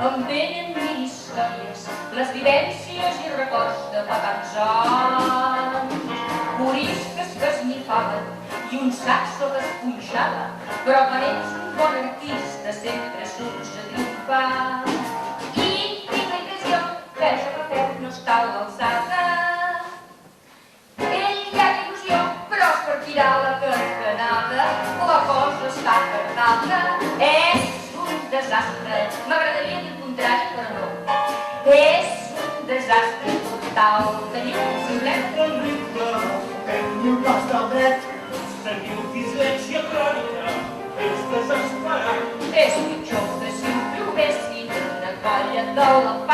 Em venen mil històries, les vivències i records de fa tants anys. Coristes que esnifaven i un saxo que es punxava, però quan ets un bon artista sempre surts a triomfar. I tinc la impressió que ja Rafael no està a l'alçada. Ell hi ha il·lusió, però és per tirar la carcanada. La cosa està tardada, és un desastre. M'agradaria dir el contrari, però no. És un desastre total. Teniu un problema? Terrible, teniu el pas del dret. Teniu dislèxia crònica, és desesperant. És pitjor que si ho provessin una colla d'elefants.